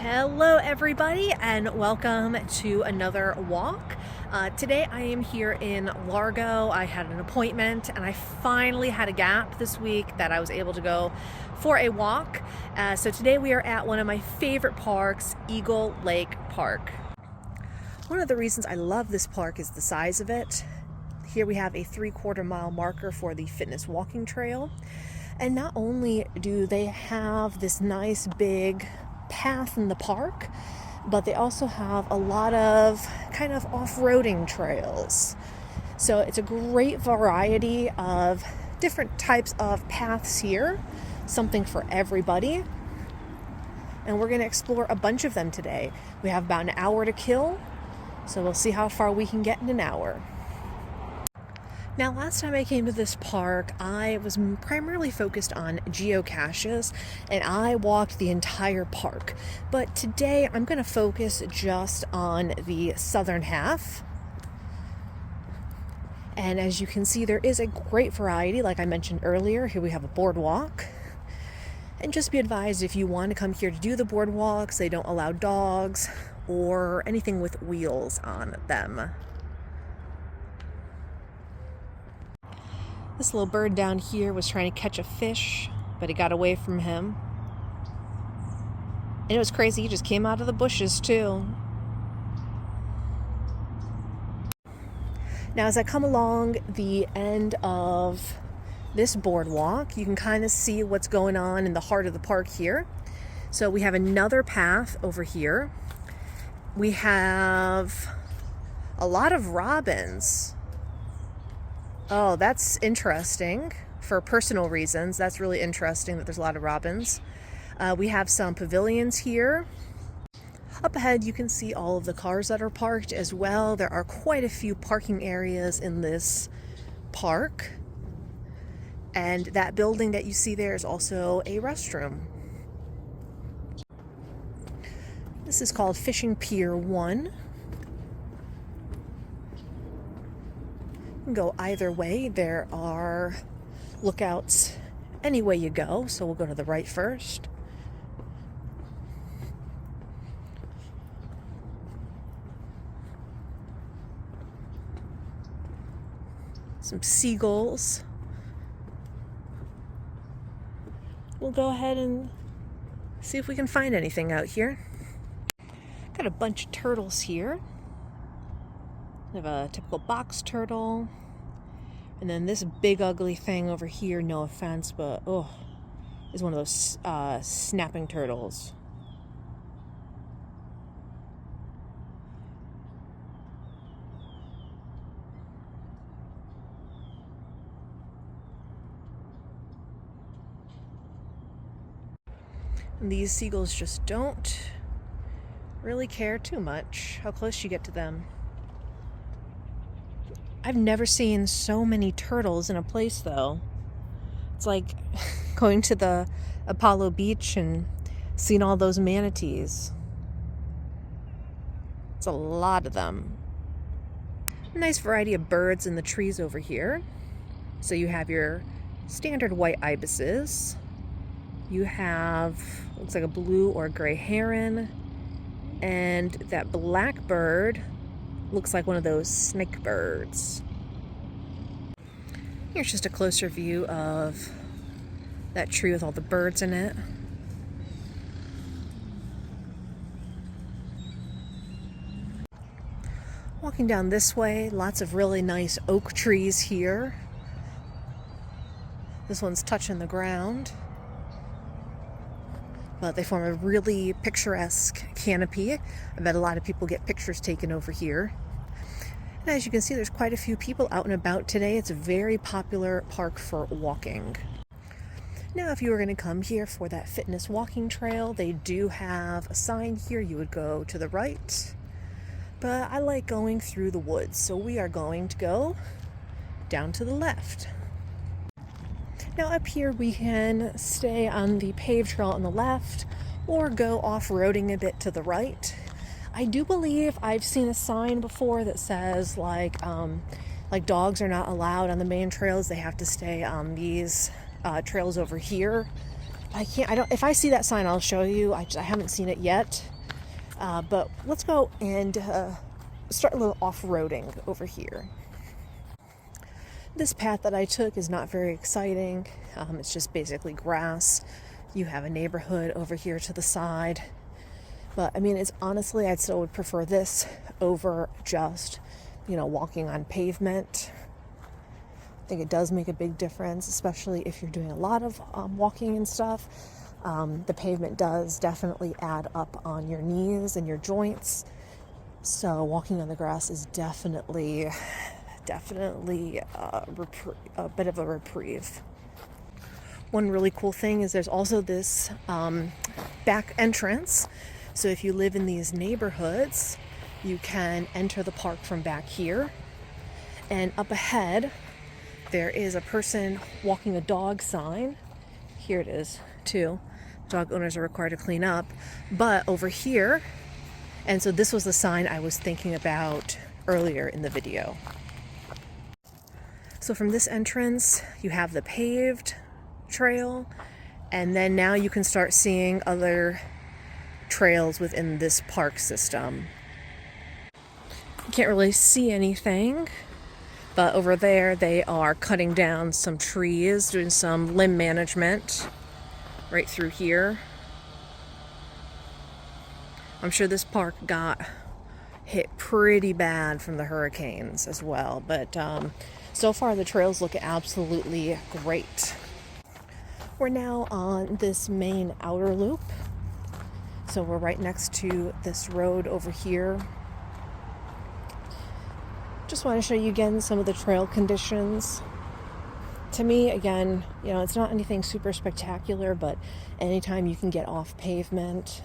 Hello everybody and welcome to another walk. Today I am here in Largo. I had an appointment and I finally had a gap this week that I was able to go for a walk. So today we are at one of my favorite parks, Eagle Lake Park. One of the reasons I love this park is the size of it. Here we have a 3/4 mile marker for the fitness walking trail. And not only do they have this nice big path in the park, but they also have a lot of kind of off-roading trails. So it's a great variety of different types of paths here, something for everybody. And we're going to explore a bunch of them today. We have about an hour to kill, so we'll see how far we can get in an hour. Now, last time I came to this park, I was primarily focused on geocaches, and I walked the entire park. But today, I'm going to focus just on the southern half. And as you can see, there is a great variety. Like I mentioned earlier, here we have a boardwalk. And just be advised, if you want to come here to do the boardwalks, they don't allow dogs or anything with wheels on them. This little bird down here was trying to catch a fish, but it got away from him. And it was crazy, he just came out of the bushes too. Now as I come along the end of this boardwalk, you can kind of see what's going on in the heart of the park here. So we have another path over here. We have a lot of robins. Oh, that's interesting. For personal reasons, that's really interesting that there's a lot of robins. We have some pavilions here. Up ahead, you can see all of the cars that are parked as well. There are quite a few parking areas in this park. And that building that you see there is also a restroom. This is called Fishing Pier 1. Go either way. There are lookouts any way you go, so we'll go to the right first. Some seagulls. We'll go ahead and see if we can find anything out here. Got a bunch of turtles here. We have a typical box turtle, and then this big ugly thing over here, no offense, but is one of those snapping turtles. And these seagulls just don't really care too much how close you get to them. I've never seen so many turtles in a place, though. It's like going to the Apollo Beach and seeing all those manatees. It's a lot of them. A nice variety of birds in the trees over here. So you have your standard white ibises. You have, looks like a blue or gray heron. And that black bird looks like one of those snake birds. Here's just a closer view of that tree with all the birds in it. Walking down this way, lots of really nice oak trees here. This one's touching the ground, but they form a really picturesque canopy. I bet a lot of people get pictures taken over here. And as you can see, there's quite a few people out and about today. It's a very popular park for walking. Now, if you were going to come here for that fitness walking trail, they do have a sign here. You would go to the right. But I like going through the woods, so we are going to go down to the left. Now up here we can stay on the paved trail on the left or go off-roading a bit to the right. I do believe I've seen a sign before that says like dogs are not allowed on the main trails. They have to stay on these trails over here. if I see that sign, I'll show you. I haven't seen it yet. But let's go and start a little off-roading over here. This path that I took is not very exciting. It's just basically grass. You have a neighborhood over here to the side. But I mean, it's honestly, I still would prefer this over just, walking on pavement. I think it does make a big difference, especially if you're doing a lot of walking and stuff. The pavement does definitely add up on your knees and your joints. So walking on the grass is definitely a bit of a reprieve. One really cool thing is there's also this back entrance. So if you live in these neighborhoods, you can enter the park from back here. And up ahead, there is a person walking a dog sign. Here it is, too. Dog owners are required to clean up. But over here, and so this was the sign I was thinking about earlier in the video. So from this entrance, you have the paved trail, and then now you can start seeing other trails within this park system. You can't really see anything, but over there they are cutting down some trees, doing some limb management right through here. I'm sure this park got hit pretty bad from the hurricanes as well, but so far the trails look absolutely great. We're now on this main outer loop. So we're right next to this road over here. Just want to show you again some of the trail conditions. To me, again, it's not anything super spectacular, but anytime you can get off pavement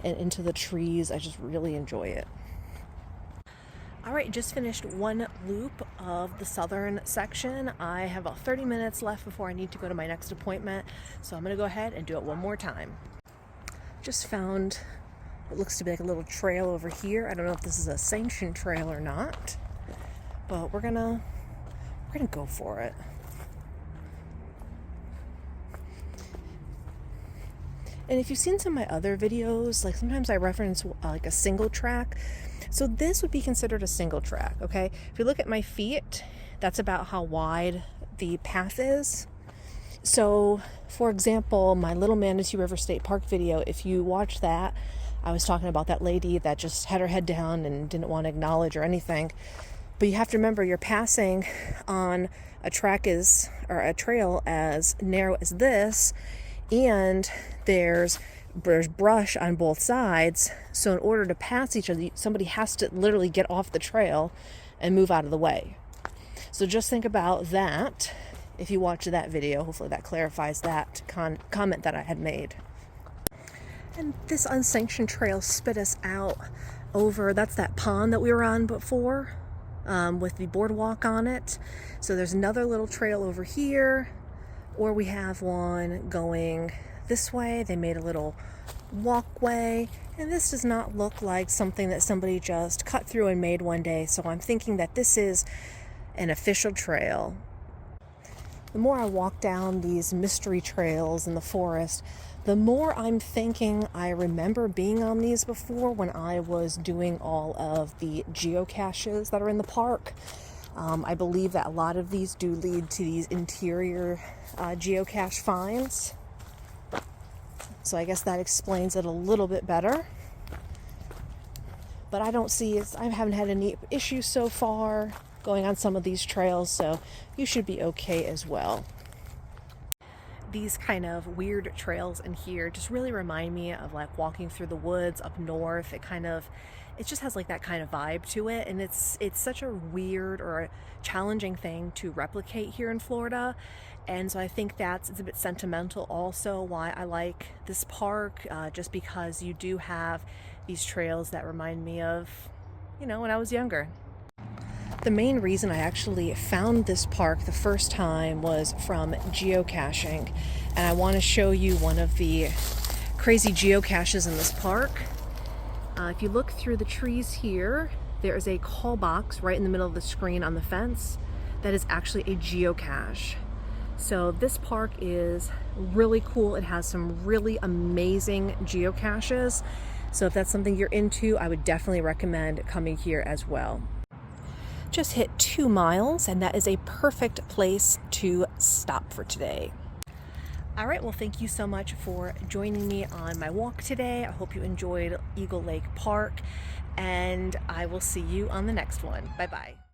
and into the trees, I just really enjoy it. All right, just finished one loop of the southern section. I have about 30 minutes left before I need to go to my next appointment, so I'm gonna go ahead and do it one more time. Just found what looks to be like a little trail over here. I don't know if this is a sanctioned trail or not, but we're gonna go for it. And if you've seen some of my other videos, like sometimes I reference like a single track. So this would be considered a single track, okay? If you look at my feet, that's about how wide the path is. So, for example, my Little Manatee River State Park video, if you watch that, I was talking about that lady that just had her head down and didn't want to acknowledge or anything. But you have to remember, you're passing on a trail as narrow as this, and there's brush on both sides. So in order to pass each other, somebody has to literally get off the trail and move out of the way. So just think about that. If you watch that video, hopefully that clarifies that comment that I had made. And this unsanctioned trail spit us out over, that's that pond that we were on before, with the boardwalk on it. So there's another little trail over here, or we have one going this way. They made a little walkway, and this does not look like something that somebody just cut through and made one day. So I'm thinking that this is an official trail. The more I walk down these mystery trails in the forest, the more I'm thinking I remember being on these before when I was doing all of the geocaches that are in the park. I believe that a lot of these do lead to these interior geocache finds. So I guess that explains it a little bit better. But I haven't had any issues so far going on some of these trails, so you should be okay as well. These kind of weird trails in here just really remind me of like walking through the woods up north. It just has like that kind of vibe to it, and it's such a weird or a challenging thing to replicate here in Florida. And so I think it's a bit sentimental also why I like this park, just because you do have these trails that remind me of, when I was younger. The main reason I actually found this park the first time was from geocaching, and I want to show you one of the crazy geocaches in this park. If you look through the trees here, there is a call box right in the middle of the screen on the fence that is actually a geocache. So this park is really cool. It has some really amazing geocaches. So if that's something you're into, I would definitely recommend coming here as well. Just hit 2 miles, and that is a perfect place to stop for today. All right, well, thank you so much for joining me on my walk today. I hope you enjoyed Eagle Lake Park, and I will see you on the next one. Bye-bye.